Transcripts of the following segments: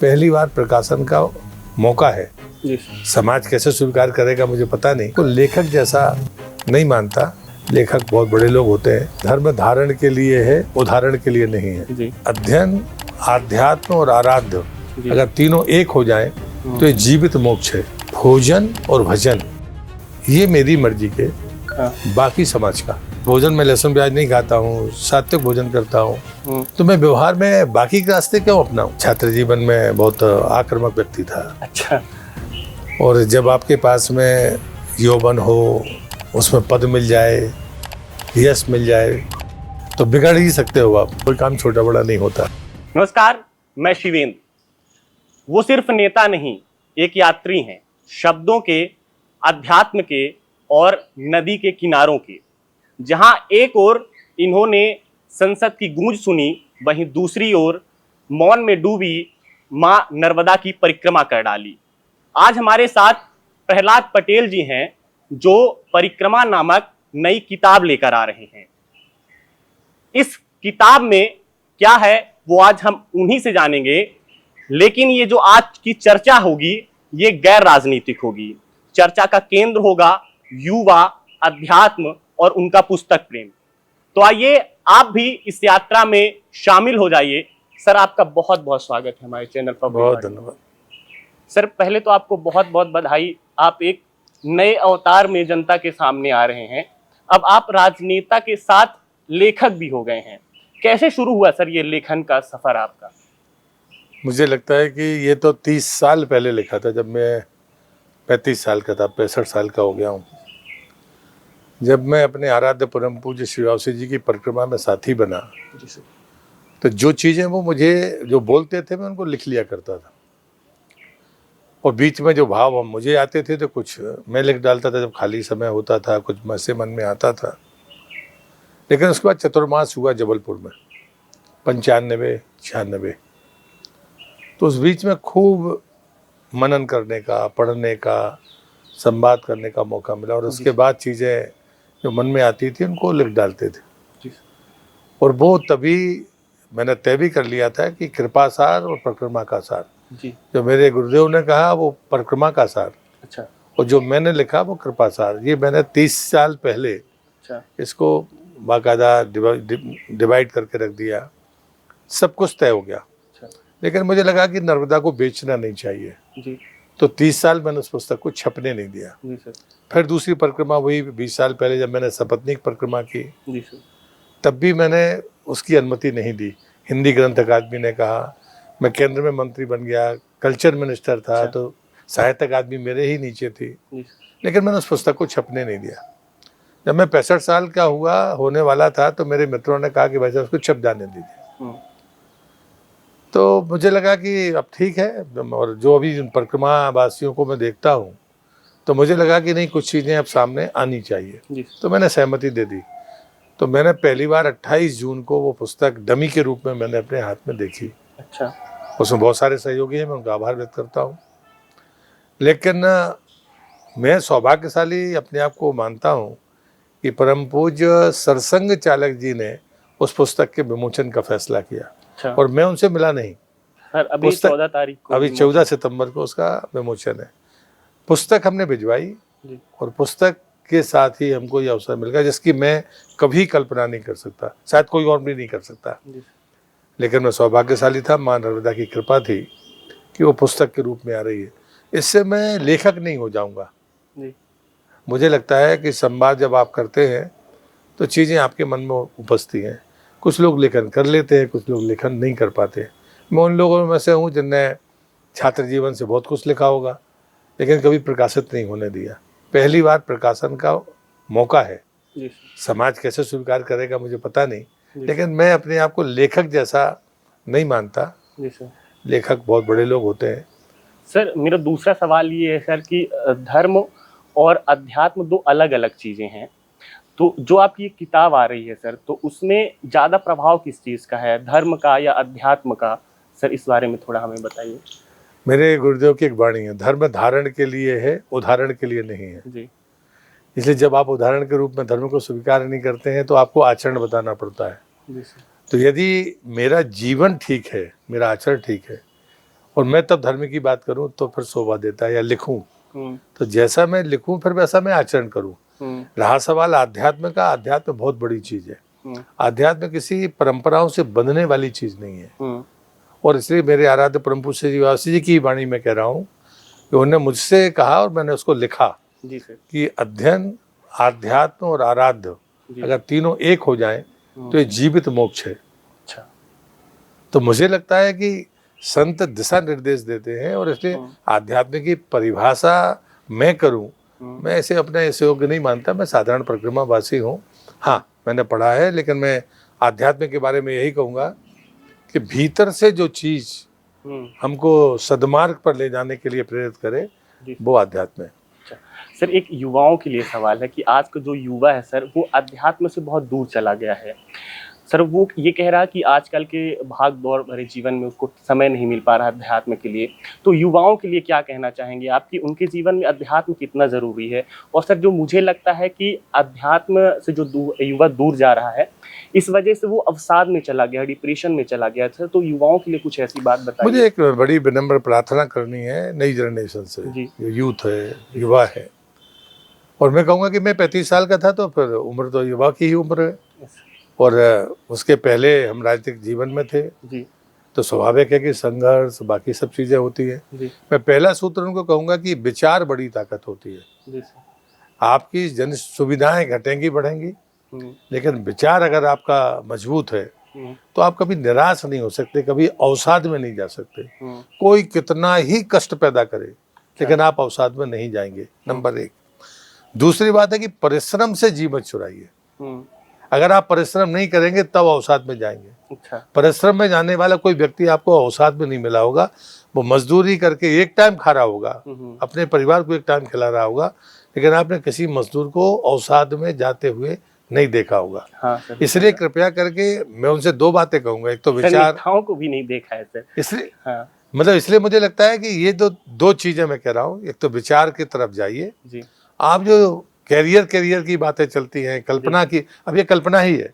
पहली बार प्रकाशन का मौका है। समाज कैसे स्वीकार करेगा मुझे पता नहीं। तो लेखक जैसा नहीं मानता। लेखक बहुत बड़े लोग होते हैं। धर्म धारण के लिए है, उदाहरण के लिए नहीं है। अध्ययन, आध्यात्म और आराध्य अगर तीनों एक हो जाएं तो ये जीवित मोक्ष है। भोजन और भजन ये मेरी मर्जी के, बाकी समाज का। भोजन में लहसुन प्याज नहीं खाता हूँ, सात्विक भोजन करता हूँ, तो मैं व्यवहार में बाकी के रास्ते क्यों अपनाऊं? छात्र जीवन में बहुत आक्रामक व्यक्ति था। अच्छा। और जब आपके पास में यौवन हो, उसमें पद मिल जाए, यश मिल जाए, तो बिगड़ ही सकते हो आप। कोई काम छोटा बड़ा नहीं होता। नमस्कार, मैं शिवेंद्र। वो सिर्फ नेता नहीं, एक यात्री हैं, शब्दों के, अध्यात्म के और नदी के किनारों के। जहां एक ओर इन्होंने संसद की गूंज सुनी, वहीं दूसरी ओर मौन में डूबी मां नर्मदा की परिक्रमा कर डाली। आज हमारे साथ प्रहलाद पटेल जी हैं, जो परिक्रमा नामक नई किताब लेकर आ रहे हैं। इस किताब में क्या है वो आज हम उन्हीं से जानेंगे। लेकिन ये जो आज की चर्चा होगी ये गैर राजनीतिक होगी। चर्चा का केंद्र होगा युवा, अध्यात्म और उनका पुस्तक प्रेम। तो आइए आप भी इस यात्रा में शामिल हो जाइए। सर, आपका बहुत बहुत स्वागत है हमारे चैनल पर। बहुत धन्यवाद सर। पहले तो आपको बहुत बहुत बधाई। आप एक नए अवतार में जनता के सामने आ रहे हैं। अब आप राजनेता के साथ लेखक भी हो गए हैं। कैसे शुरू हुआ सर ये लेखन का सफर आपका? मुझे लगता है कि ये तो 30 साल पहले लिखा था, जब मैं 35 साल का था, 65 साल का हो गया हूँ। जब मैं अपने आराध्य परम पूज्य श्री वावसी जी की परिक्रमा में साथी बना, तो जो चीज़ें वो मुझे जो बोलते थे मैं उनको लिख लिया करता था। और बीच में जो भाव हम मुझे आते थे तो कुछ मैं लिख डालता था जब खाली समय होता था, कुछ मुझसे मन में आता था। लेकिन उसके बाद चतुर्मास हुआ जबलपुर में 95, 96। तो उस बीच में खूब मनन करने का, पढ़ने का, संवाद करने का मौका मिला। और उसके बाद चीज़ें जो मन में आती थी उनको लिख डालते थे। और वो तभी मैंने तय भी कर लिया था कि कृपासार और परिक्रमा का सार, जो मेरे गुरुदेव ने कहा वो परिक्रमा का सार, अच्छा, और जो मैंने लिखा वो कृपासार। ये मैंने 30 साल पहले इसको बाकायदा डिवाइड करके रख दिया। सब कुछ तय हो गया। लेकिन मुझे लगा कि नर्मदा को बेचना नहीं चाहिए जी। तो 30 साल मैंने उस पुस्तक को छपने नहीं दिया जी सर। फिर दूसरी परिक्रमा हुई 20 साल पहले, जब मैंने सपत्नीक परिक्रमा की जी सर। तब भी मैंने उसकी अनुमति नहीं दी। हिंदी ग्रंथ अकादमी ने कहा, मैं केंद्र में मंत्री बन गया, कल्चर मिनिस्टर था, तो साहित्य अकादमी मेरे ही नीचे थी। लेकिन मैंने उस पुस्तक को छपने नहीं दिया। जब मैं 65 साल का होने वाला था तो मेरे मित्रों ने कहा कि भाई साहब उसको छप जाने दीजिए। तो मुझे लगा कि अब ठीक है। और जो अभी परिक्रमा वासियों को मैं देखता हूँ तो मुझे लगा कि नहीं, कुछ चीज़ें अब सामने आनी चाहिए। तो मैंने सहमति दे दी। तो मैंने पहली बार 28 जून को वो पुस्तक डमी के रूप में मैंने अपने हाथ में देखी। अच्छा। उसमें बहुत सारे सहयोगी हैं, मैं उनका आभार व्यक्त करता हूँ। लेकिन मैं सौभाग्यशाली अपने आप को मानता हूँ कि परम पूज्य सरसंघ चालक जी ने उस पुस्तक के विमोचन का फैसला किया। अच्छा। और मैं उनसे मिला नहीं। अभी 14 तारीख को, अभी 14 सितंबर को उसका विमोचन है। पुस्तक हमने भिजवाई और पुस्तक के साथ ही हमको ये अवसर मिल गया जिसकी मैं कभी कल्पना नहीं कर सकता, शायद कोई और भी नहीं कर सकता। लेकिन मैं सौभाग्यशाली था, माँ नर्मदा की कृपा थी कि वो पुस्तक के रूप में आ रही है। इससे मैं लेखक नहीं हो जाऊंगा। मुझे लगता है कि संवाद जब आप करते हैं तो चीज़ें आपके मन में उपजती हैं। कुछ लोग लेखन कर लेते हैं, कुछ लोग लेखन नहीं कर पाते। मैं उन लोगों में से हूँ जिनने छात्र जीवन से बहुत कुछ लिखा होगा, लेकिन कभी प्रकाशित नहीं होने दिया। पहली बार प्रकाशन का मौका है। समाज कैसे स्वीकार करेगा मुझे पता नहीं, लेकिन मैं अपने आप को लेखक जैसा नहीं मानता। लेखक बहुत बड़े लोग होते हैं। सर, मेरा दूसरा सवाल ये है सर कि धर्म और अध्यात्म दो अलग अलग चीज़ें हैं। तो जो आपकी ये किताब आ रही है सर, तो उसमें ज़्यादा प्रभाव किस चीज़ का है, धर्म का या अध्यात्म का? सर, इस बारे में थोड़ा हमें बताइए। मेरे गुरुदेव की एक वाणी है, धर्म धारण के लिए है, उदाहरण के लिए नहीं है जी। इसलिए जब आप उदाहरण के रूप में धर्म को स्वीकार नहीं करते हैं तो आपको आचरण बताना पड़ता है जी सर। तो यदि मेरा जीवन ठीक है, मेरा आचरण ठीक है और मैं तब धर्म की बात करूं तो फिर शोभा देता है, या लिखूं तो जैसा मैं लिखूं फिर वैसा मैं आचरण करूं। रहा सवाल आध्यात्म का, अध्यात्म बहुत बड़ी चीज है। आध्यात्म किसी परंपराओं से बंधने वाली चीज नहीं है। और इसलिए मेरे आराध्य परम पूज्य श्री वासी जी की वाणी में कह रहा हूँ कि उन्होंने मुझसे कहा और मैंने उसको लिखा जी सर। कि अध्ययन, आध्यात्म और आराध्य अगर तीनों एक हो जाएं तो ये जीवित मोक्ष है। अच्छा। तो मुझे लगता है कि संत दिशा निर्देश देते हैं और इसलिए आध्यात्म की परिभाषा मैं करूं, मैं ऐसे अपने ऐसे योग्य नहीं मानता। मैं साधारण परिक्रमावासी हूं। हाँ, मैंने पढ़ा है, लेकिन मैं आध्यात्म के बारे में यही कहूँगा कि भीतर से जो चीज हमको सदमार्ग पर ले जाने के लिए प्रेरित करे वो आध्यात्म है। सर, एक युवाओं के लिए सवाल है कि आज का जो युवा है सर, वो अध्यात्म से बहुत दूर चला गया है सर। वो ये कह रहा है कि आजकल के भाग दौड़ भरे जीवन में उसको समय नहीं मिल पा रहा है अध्यात्म के लिए। तो युवाओं के लिए क्या कहना चाहेंगे आप कि उनके जीवन में अध्यात्म कितना ज़रूरी है? और सर, जो मुझे लगता है कि अध्यात्म से जो युवा दूर जा रहा है, इस वजह से वो अवसाद में चला गया, डिप्रेशन में चला गया सर। तो युवाओं के लिए कुछ ऐसी बात बताइए। मुझे एक बड़ी विनम्र प्रार्थना करनी है नई जनरेशन से, जो यूथ है, युवा है। और मैं कहूँगा कि मैं 35 साल का था तो फिर उम्र तो युवा की ही उम्र है, और उसके पहले हम राजनीतिक जीवन में थे जी। तो स्वाभाविक है कि संघर्ष, बाकी सब चीज़ें होती है। मैं पहला सूत्र उनको कहूँगा कि विचार बड़ी ताकत होती है जी। आपकी जन सुविधाएं घटेंगी बढ़ेंगी, लेकिन विचार अगर आपका मजबूत है तो आप कभी निराश नहीं हो सकते, कभी अवसाद में नहीं जा सकते। कोई कितना ही कष्ट पैदा करे लेकिन आप अवसाद में नहीं जाएंगे, नंबर एक। दूसरी बात है कि परिश्रम से जी मत चुराइए। अगर आप परिश्रम नहीं करेंगे तब अवसाद में जाएंगे। अच्छा। परिश्रम में जाने वाला कोई व्यक्ति आपको अवसाद में नहीं मिला होगा। वो मजदूरी करके एक टाइम खा रहा होगा, अपने परिवार को एक टाइम खिला रहा होगा, लेकिन आपने किसी मजदूर को अवसाद में जाते हुए नहीं देखा होगा। हाँ, इसलिए कृपया करके मैं उनसे दो बातें कहूंगा। एक तो विचार को भी नहीं देखा है सर, इसलिए हाँ। मतलब इसलिए मुझे लगता है कि ये दो चीजें मैं कह रहा हूँ। एक तो विचार की तरफ जाइए। आप जो कैरियर की बातें चलती हैं, कल्पना की, अब ये कल्पना ही है।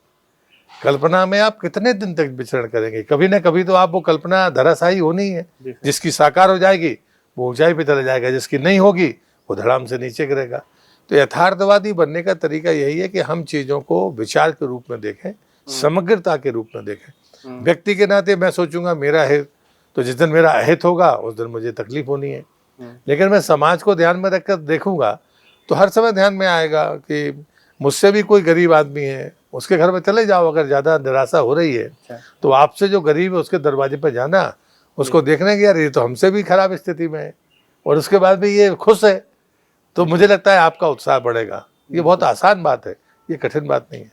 कल्पना में आप कितने दिन तक विचरण करेंगे? कभी ना कभी तो आप वो कल्पना धराशायी होनी है। जिसकी साकार हो जाएगी वो ऊंचाई पे चला जाएगा, जिसकी नहीं होगी वो धड़ाम से नीचे गिरेगा। तो यथार्थवादी बनने का तरीका यही है कि हम चीज़ों को विचार के रूप में देखें, समग्रता के रूप में देखें। व्यक्ति के नाते मैं सोचूंगा मेरा हित, तो जिस दिन मेरा अहित होगा उस दिन मुझे तकलीफ होनी है। लेकिन मैं समाज को ध्यान में रखकर देखूंगा तो हर समय ध्यान में आएगा कि मुझसे भी कोई गरीब आदमी है, उसके घर में चले जाओ। अगर ज़्यादा निराशा हो रही है तो आपसे जो गरीब है उसके दरवाजे पर जाना, उसको देखने की यार ये तो हमसे भी खराब स्थिति में है और उसके बाद भी ये खुश है, तो मुझे लगता है आपका उत्साह बढ़ेगा। ये बहुत आसान बात है, ये कठिन बात नहीं है।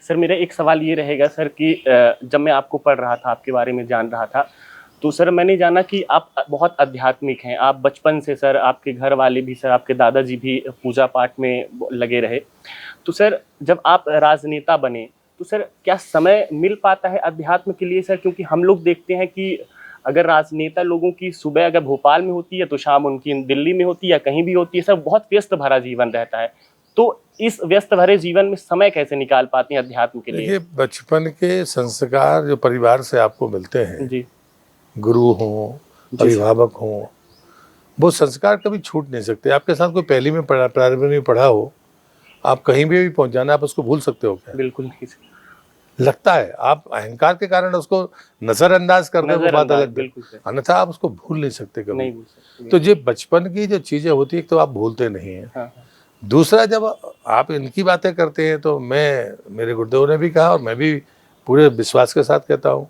सर, मेरा एक सवाल ये रहेगा सर कि जब मैं आपको पढ़ रहा था, आपके बारे में जान रहा था, तो सर मैंने जाना कि आप बहुत आध्यात्मिक हैं। आप बचपन से सर, आपके घर वाले भी सर, आपके दादाजी भी पूजा पाठ में लगे रहे। तो सर जब आप राजनेता बने तो सर क्या समय मिल पाता है अध्यात्म के लिए सर? क्योंकि हम लोग देखते हैं कि अगर राजनेता लोगों की सुबह अगर भोपाल में होती है तो शाम उनकी दिल्ली में होती है या कहीं भी होती है सर, बहुत व्यस्त भरा जीवन रहता है। तो इस व्यस्त भरे जीवन में समय कैसे निकाल पाते हैं अध्यात्म के लिए? ये बचपन के संस्कार जो परिवार से आपको मिलते हैं जी, गुरु हों, अभिभावक हों, वो संस्कार कभी छूट नहीं सकते। आपके साथ कोई पहली में पढ़ा, प्रारंभ में पढ़ा हो, आप कहीं भी पहुंच जाना, आप उसको भूल सकते हो क्या? बिल्कुल नहीं। लगता है आप अहंकार के कारण उसको नजरअंदाज करने को बात अलग है, अन्यथा आप उसको भूल नहीं सकते कभी। नहीं भूल सकते। तो ये बचपन की जो चीजें होती है तो आप भूलते नहीं है। हाँ। दूसरा, जब आप इनकी बातें करते हैं तो मेरे गुरुदेव ने भी कहा और मैं भी पूरे विश्वास के साथ कहता हूँ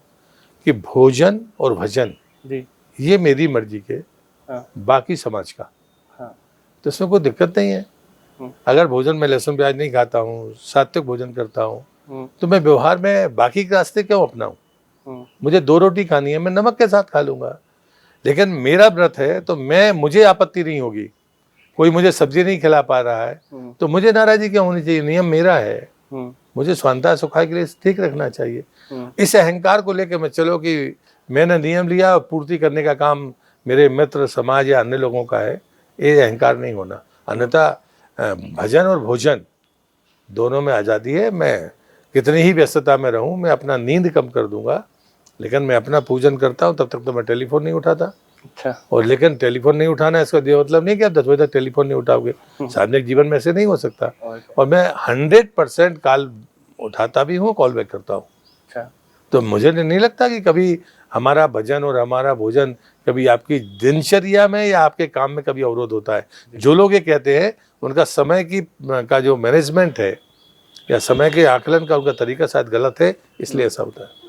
कि भोजन और भजन जी, ये मेरी मर्जी के, हाँ, बाकी समाज का। हाँ। तो इसमें कोई दिक्कत नहीं है। अगर भोजन में लहसुन प्याज नहीं खाता हूँ, सात्विक भोजन करता हूँ, तो मैं व्यवहार में बाकी के रास्ते क्यों अपनाऊं? मुझे 2 रोटी खानी है, मैं नमक के साथ खा लूंगा। लेकिन मेरा व्रत है तो मुझे आपत्ति नहीं होगी। कोई मुझे सब्जी नहीं खिला पा रहा है तो मुझे नाराजगी क्यों होनी चाहिए? नियम मेरा है, मुझे स्वांता सुखाय के लिए ठीक रखना चाहिए। इस अहंकार को लेकर मैं चलो कि मैंने नियम लिया और पूर्ति करने का काम मेरे मित्र, समाज या अन्य लोगों का है, ये अहंकार नहीं होना। अन्यथा भजन और भोजन दोनों में आज़ादी है। मैं कितनी ही व्यस्तता में रहूं, मैं अपना नींद कम कर दूंगा लेकिन मैं अपना पूजन करता हूँ, तब तक तो मैं टेलीफोन नहीं उठाता। अच्छा। और लेकिन टेलीफोन नहीं उठाना है, इसका ये मतलब नहीं कि आप 10 बजे तक टेलीफोन नहीं उठाओगे। सार्वजनिक जीवन में ऐसे नहीं हो सकता। और मैं 100% कॉल उठाता भी हूँ, कॉल बैक करता हूँ। अच्छा। तो मुझे नहीं लगता कि कभी हमारा भजन और हमारा भोजन कभी आपकी दिनचर्या में या आपके काम में कभी अवरोध होता है। जो लोग ये कहते हैं उनका समय का जो मैनेजमेंट है या समय के आकलन का उनका तरीका शायद गलत है, इसलिए ऐसा होता है।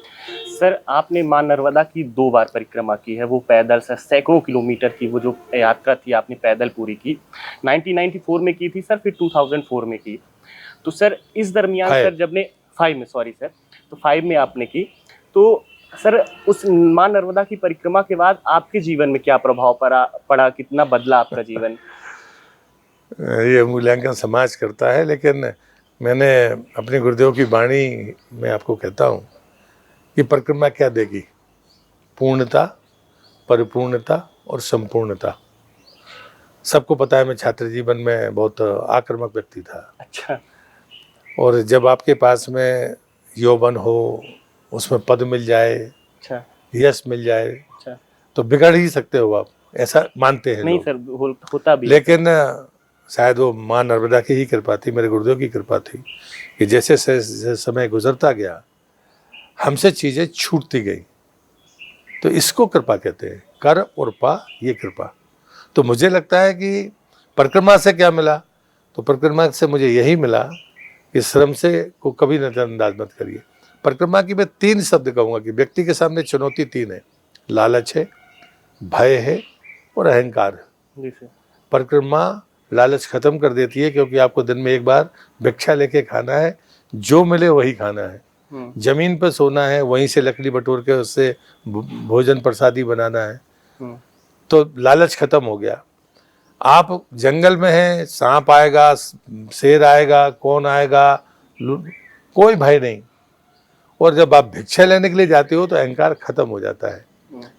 सर, आपने मां नर्मदा की 2 बार परिक्रमा की है, वो पैदल सर, सैकड़ों किलोमीटर की वो जो यात्रा थी आपने पैदल पूरी की। 1994 में की थी सर, फिर 2004 में की। तो सर इस दरमियान सर जब ने 5 में, सॉरी सर, तो 5 में आपने की। तो सर उस मां नर्मदा की परिक्रमा के बाद आपके जीवन में क्या प्रभाव पड़ा, कितना बदला आपका जीवन? ये मूल्यांकन समाज करता है, लेकिन मैंने अपने गुरुदेव की वाणी में आपको कहता हूँ कि परिक्रमा क्या देगी? पूर्णता, परिपूर्णता और संपूर्णता। सबको पता है मैं छात्र जीवन में बहुत आक्रामक व्यक्ति था। अच्छा। और जब आपके पास में यौवन हो, उसमें पद मिल जाए, अच्छा, यश मिल जाए, अच्छा, तो बिगड़ ही सकते हो आप, ऐसा मानते हैं नहीं लोग। सर, होता भी। लेकिन शायद वो माँ नर्मदा की ही कृपा थी, मेरे गुरुदेव की कृपा थी कि जैसे समय गुजरता गया हमसे चीज़ें छूटती गई। तो इसको कृपा कहते हैं, कर और पा, ये कृपा। तो मुझे लगता है कि परिक्रमा से क्या मिला? तो परिक्रमा से मुझे यही मिला कि श्रम से को कभी नजरअंदाज मत करिए। परिक्रमा की मैं 3 शब्द कहूँगा कि व्यक्ति के सामने चुनौती 3 है, लालच है, भय है और अहंकार है। परिक्रमा लालच खत्म कर देती है, क्योंकि आपको दिन में एक बार भिक्षा लेके खाना है, जो मिले वही खाना है। जमीन पर सोना है, वहीं से लकड़ी बटोर के उससे भोजन प्रसादी बनाना है। तो लालच खत्म हो गया। आप जंगल में हैं, सांप आएगा, शेर आएगा, कौन आएगा, कोई भय नहीं। और जब आप भिक्षा लेने के लिए जाते हो तो अहंकार खत्म हो जाता है।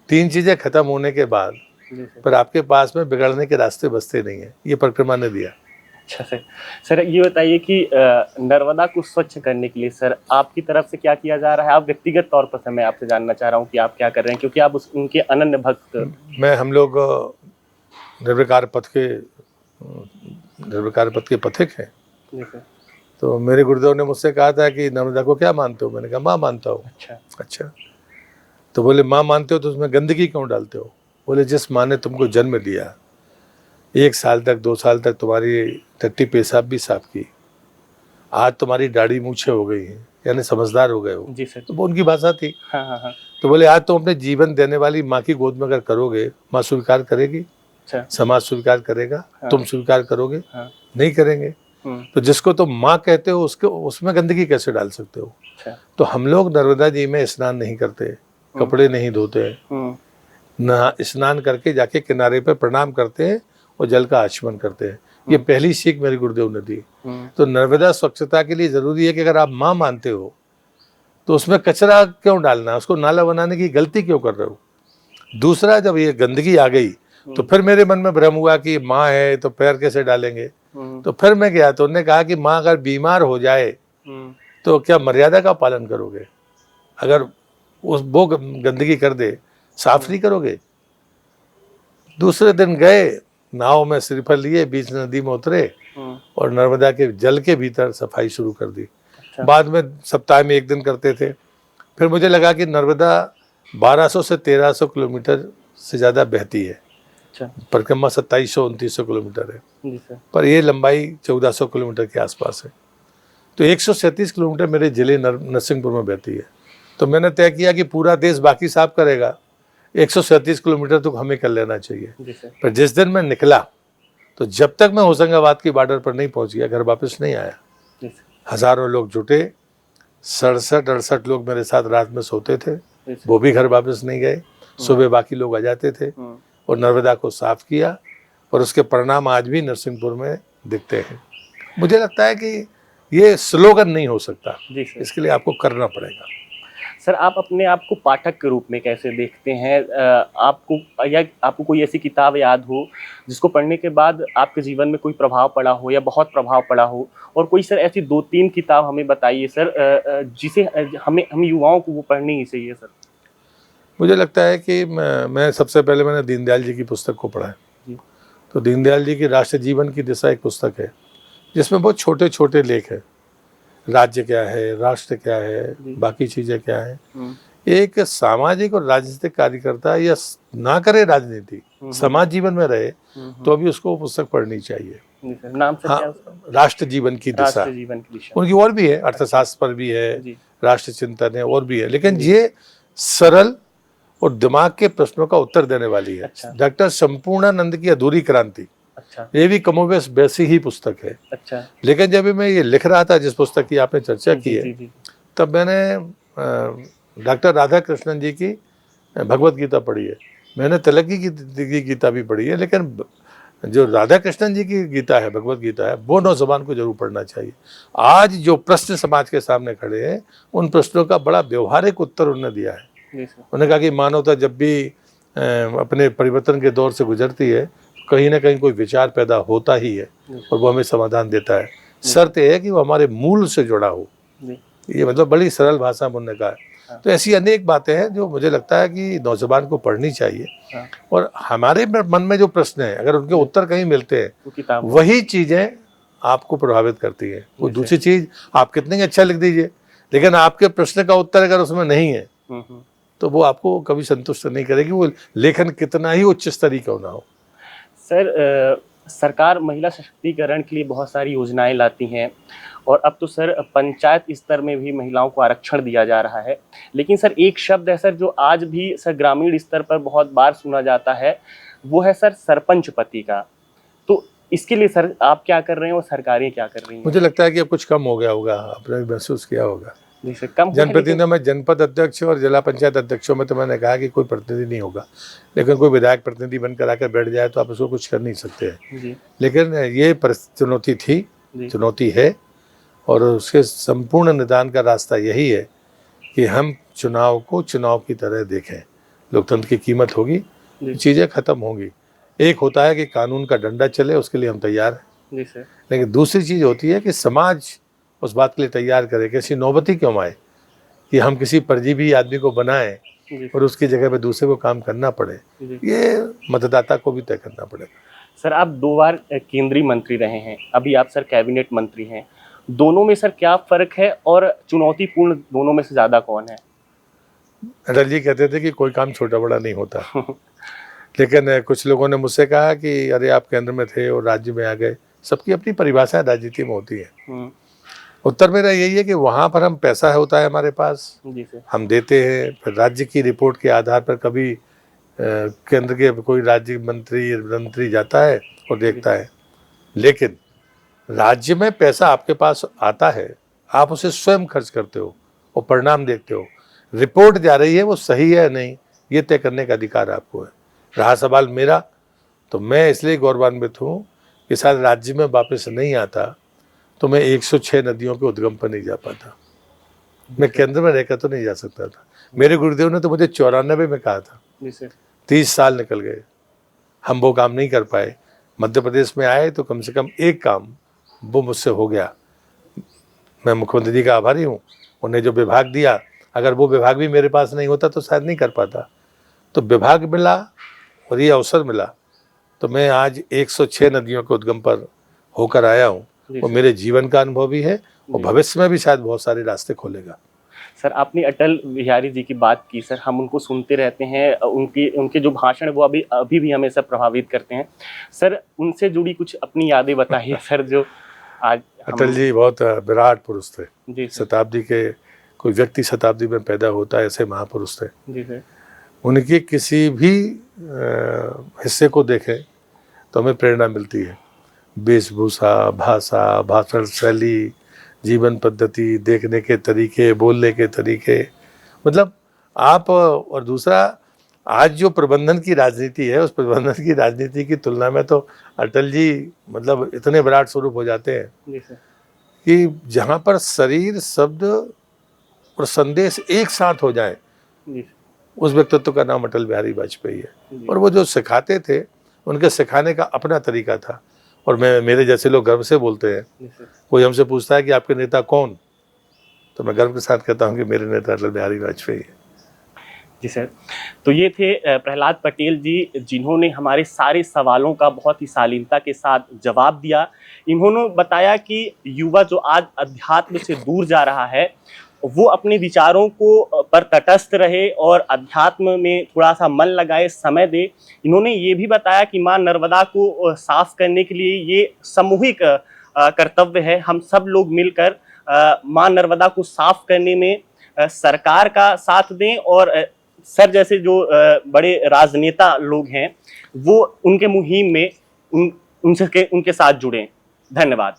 3 चीजें खत्म होने के बाद पर आपके पास में बिगड़ने के रास्ते बचते नहीं है। ये परिक्रमा ने दिया। अच्छा सर, सर ये बताइए कि नर्मदा को स्वच्छ करने के लिए सर आपकी तरफ से क्या किया जा रहा है? आप व्यक्तिगत तौर पर, मैं आपसे जानना चाह रहा हूँ कि आप क्या कर रहे हैं, क्योंकि आप उनके अनन्य भक्त। हम लोग निर्विकार पथ के पथिक हैं। तो मेरे गुरुदेव ने मुझसे कहा था कि नर्मदा को क्या मानते हो? मैंने कहा माँ मानता हूँ। अच्छा। तो बोले माँ मानते हो तो उसमें गंदगी क्यों डालते हो? बोले जिस माँ ने तुमको जन्म दिया, 1 साल तक 2 साल तक तुम्हारी टट्टी पेशाब भी साफ की, आज तुम्हारी दाढ़ी मूछे हो गई हैं, यानी समझदार हो गए हो। जी सर। तो वो उनकी भाषा थी। हाँ। तो बोले आज तुम अपने जीवन देने वाली माँ की गोद में अगर करोगे, माँ स्वीकार करेगी? अच्छा। समाज स्वीकार करेगा? हाँ। तुम स्वीकार करोगे? हाँ। नहीं करेंगे। तो जिसको तुम माँ कहते हो उसमें गंदगी कैसे डाल सकते हो? अच्छा। तो हम लोग नर्मदा जी में स्नान नहीं करते, कपड़े नहीं धोते, ना स्नान करके जाके किनारे पे प्रणाम करते हैं और जल का आचमन करते हैं। ये पहली सीख मेरे गुरुदेव ने दी। तो नर्मदा स्वच्छता के लिए जरूरी है कि अगर आप माँ मानते हो तो उसमें कचरा क्यों डालना, उसको नाला बनाने की गलती क्यों कर रहे हो? दूसरा, जब ये गंदगी आ गई तो फिर मेरे मन में भ्रम हुआ कि माँ है तो पैर कैसे डालेंगे। तो फिर मैं गया तो उन्होंने कहा कि माँ अगर बीमार हो जाए तो क्या मर्यादा का पालन करोगे? अगर वो गंदगी कर दे, साफ नहीं करोगे? दूसरे दिन गए, नाव में श्रीफल लिए, बीच नदी में उतरे और नर्मदा के जल के भीतर सफाई शुरू कर दी। अच्छा। बाद में सप्ताह में 1 दिन करते थे। फिर मुझे लगा कि नर्मदा 1200 से 1300 किलोमीटर से ज़्यादा बहती है। अच्छा। परिक्रमा 2700-2900 किलोमीटर है। जी सर। पर ये लंबाई 1400 किलोमीटर के आसपास है। तो 137 किलोमीटर मेरे जिले नरसिंहपुर में बहती है। तो मैंने तय किया कि पूरा देश बाकी साफ करेगा, 137 किलोमीटर तो हमें कर लेना चाहिए। पर जिस दिन मैं निकला तो जब तक मैं होशंगाबाद की बॉर्डर पर नहीं पहुंच गया, घर वापस नहीं आया। हजारों लोग जुटे, 67-68 लोग मेरे साथ रात में सोते थे, वो भी घर वापस नहीं गए। सुबह बाकी लोग आ जाते थे और नर्मदा को साफ किया और उसके परिणाम आज भी नरसिंहपुर में दिखते हैं। मुझे लगता है कि ये स्लोगन नहीं हो सकता, इसके लिए आपको करना पड़ेगा। सर आप अपने आप को पाठक के रूप में कैसे देखते हैं? आपको कोई ऐसी किताब याद हो जिसको पढ़ने के बाद आपके जीवन में कोई प्रभाव पड़ा हो या बहुत प्रभाव पड़ा हो? और कोई सर ऐसी 2-3 किताब हमें बताइए सर, जिसे हम युवाओं को वो पढ़नी ही चाहिए सर। मुझे लगता है कि मैं सबसे पहले मैंने दीनदयाल जी की पुस्तक को पढ़ा है। जी। तो दीनदयाल जी की राष्ट्र जीवन की दिशा एक पुस्तक है जिसमें बहुत छोटे छोटे लेख हैं। राज्य क्या है, राष्ट्र क्या है, बाकी चीज़ें क्या हैं। एक सामाजिक और राजनीतिक कार्यकर्ता या ना करे राजनीति, समाज जीवन में रहे तो अभी उसको पुस्तक पढ़नी चाहिए। नाम से हाँ, क्या उसका? राष्ट्र जीवन की दिशा। राष्ट्र जीवन की दिशा। उनकी और भी है, अर्थशास्त्र पर भी है, जी। राष्ट्र चिंतन है, और भी है, लेकिन ये सरल और दिमाग के प्रश्नों का उत्तर देने वाली है। अच्छा। डॉक्टर संपूर्णानंद की अधूरी क्रांति, अच्छा। ये भी कमोबेश वैसी ही पुस्तक है। अच्छा। लेकिन जब मैं ये लिख रहा था, जिस पुस्तक की आपने चर्चा की है, जी। तब मैंने डॉक्टर राधा कृष्णन जी की भगवत गीता पढ़ी है, मैंने तिलक की गीता भी पढ़ी है, लेकिन जो राधा कृष्णन जी की गीता है, भगवत गीता है, वो नौजवान को जरूर पढ़ना चाहिए। आज जो प्रश्न समाज के सामने खड़े हैं, उन प्रश्नों का बड़ा व्यवहारिक उत्तर उन्होंने दिया है। उन्होंने कहा कि मानवता जब भी अपने परिवर्तन के दौर से गुजरती है, कहीं ना कहीं कोई विचार पैदा होता ही है और वो हमें समाधान देता है। शर्त यह है कि वो हमारे मूल से जुड़ा हो। ये मतलब बड़ी सरल भाषा में उन्होंने कहा है। तो ऐसी अनेक बातें हैं जो मुझे लगता है कि नौजवान को पढ़नी चाहिए। और हमारे मन में जो प्रश्न है, अगर उनके उत्तर कहीं मिलते हैं, वही चीज़ें आपको प्रभावित करती है। वो दूसरी चीज़ आप कितने अच्छा लिख दीजिए, लेकिन आपके प्रश्न का उत्तर अगर उसमें नहीं है तो वो आपको कभी संतुष्ट नहीं करेगी, वो लेखन कितना ही उच्च स्तरीय क्यों ना हो। सर, सरकार महिला सशक्तिकरण के लिए बहुत सारी योजनाएं लाती हैं और अब तो सर पंचायत स्तर में भी महिलाओं को आरक्षण दिया जा रहा है। लेकिन सर एक शब्द है सर जो आज भी सर ग्रामीण स्तर पर बहुत बार सुना जाता है, वो है सर सरपंच पति का। तो इसके लिए सर आप क्या कर रहे हैं और सरकारें क्या कर रही हैं? मुझे लगता है कि अब कुछ कम हो गया होगा, आपने भी महसूस किया होगा। कम जनप्रतिनिधियों में जनपद अध्यक्ष और जिला पंचायत अध्यक्षों में तो मैंने कहा कि कोई प्रतिनिधि नहीं होगा, लेकिन कोई विधायक प्रतिनिधि बनकर आकर बैठ जाए तो आप उसको कुछ कर नहीं सकते हैं। लेकिन ये चुनौती थी, चुनौती है, और उसके संपूर्ण निदान का रास्ता यही है कि हम चुनाव को चुनाव की तरह देखें। लोकतंत्र की कीमत होगी, चीज़ें खत्म होंगी। एक होता है कि कानून का डंडा चले, उसके लिए हम तैयार हैं, लेकिन दूसरी चीज़ होती है कि समाज उस बात के लिए तैयार करे कि ऐसी नौबती क्यों आए कि हम किसी परजीवी आदमी को बनाएं और उसकी जगह पे दूसरे को काम करना पड़े। ये मतदाता को भी तय करना पड़ेगा। सर आप 2 बार केंद्रीय मंत्री रहे हैं, अभी आप सर कैबिनेट मंत्री हैं, दोनों में सर क्या फर्क है और चुनौतीपूर्ण दोनों में से ज़्यादा कौन है? अटल जी कहते थे कि कोई काम छोटा बड़ा नहीं होता लेकिन कुछ लोगों ने मुझसे कहा कि अरे आप केंद्र में थे और राज्य में आ गए। सबकी अपनी परिभाषाएं राजनीति में होती है। उत्तर मेरा यही है कि वहाँ पर हम पैसा होता है हमारे पास, हम देते हैं, फिर राज्य की रिपोर्ट के आधार पर कभी केंद्र के कोई राज्य मंत्री जाता है और देखता है। लेकिन राज्य में पैसा आपके पास आता है, आप उसे स्वयं खर्च करते हो और परिणाम देखते हो। रिपोर्ट जा रही है वो सही है नहीं, ये तय करने का अधिकार आपको है। रहा सवाल मेरा, तो मैं इसलिए गौरवान्वित हूँ कि शायद राज्य में वापस नहीं आता तो मैं 106 नदियों के उद्गम पर नहीं जा पाता, मैं केंद्र में रहकर तो नहीं जा सकता था। मेरे गुरुदेव ने तो मुझे 94 में कहा था, 30 साल निकल गए, हम वो काम नहीं कर पाए। मध्य प्रदेश में आए तो कम से कम एक काम वो मुझसे हो गया। मैं मुख्यमंत्री जी का आभारी हूँ, उन्हें जो विभाग दिया, अगर वो विभाग भी मेरे पास नहीं होता तो शायद नहीं कर पाता। तो विभाग मिला और ये अवसर मिला, तो मैं आज 106 नदियों के उद्गम पर होकर आया हूँ। वो मेरे जीवन का अनुभव भी है और भविष्य में भी शायद बहुत सारे रास्ते खोलेगा। सर आपने अटल बिहारी जी की बात की, सर हम उनको सुनते रहते हैं, उनके जो भाषण है वो अभी भी हमें सब प्रभावित करते हैं। सर उनसे जुड़ी कुछ अपनी यादें बताइए सर, जो आज अटल जी बहुत विराट पुरुष थे। शताब्दी के कोई व्यक्ति शताब्दी में पैदा होता है, ऐसे महापुरुष थे। जी सर। उनके किसी भी हिस्से को देखें तो हमें प्रेरणा मिलती है। वेशभूषा, भाषा, भाषण शैली, जीवन पद्धति, देखने के तरीके, बोलने के तरीके, मतलब आप, और दूसरा आज जो प्रबंधन की राजनीति है, उस प्रबंधन की राजनीति की तुलना में तो अटल जी मतलब इतने विराट स्वरूप हो जाते हैं कि जहाँ पर शरीर, शब्द और संदेश एक साथ हो जाए, उस व्यक्तित्व का नाम अटल बिहारी वाजपेयी है। और वो जो सिखाते थे, उनके सिखाने का अपना तरीका था। और मेरे जैसे लोग गर्व से बोलते हैं, कोई हमसे पूछता है कि आपके नेता कौन, तो मैं गर्व के साथ कहता हूँ कि मेरे नेता अटल बिहारी वाजपेयी है। जी सर, तो ये थे प्रहलाद पटेल जी, जिन्होंने हमारे सारे सवालों का बहुत ही शालीनता के साथ जवाब दिया। इन्होंने बताया कि युवा जो आज अध्यात्म से दूर जा रहा है, वो अपने विचारों को पर तटस्थ रहे और अध्यात्म में थोड़ा-सा मन लगाए, समय दे। इन्होंने ये भी बताया कि माँ नर्मदा को साफ करने के लिए ये सामूहिक कर्तव्य है। हम सब लोग मिलकर माँ नर्मदा को साफ करने में सरकार का साथ दें और सर जैसे जो बड़े राजनेता लोग हैं, वो उनके मुहिम में उनके साथ जुड़ें। धन्यवाद।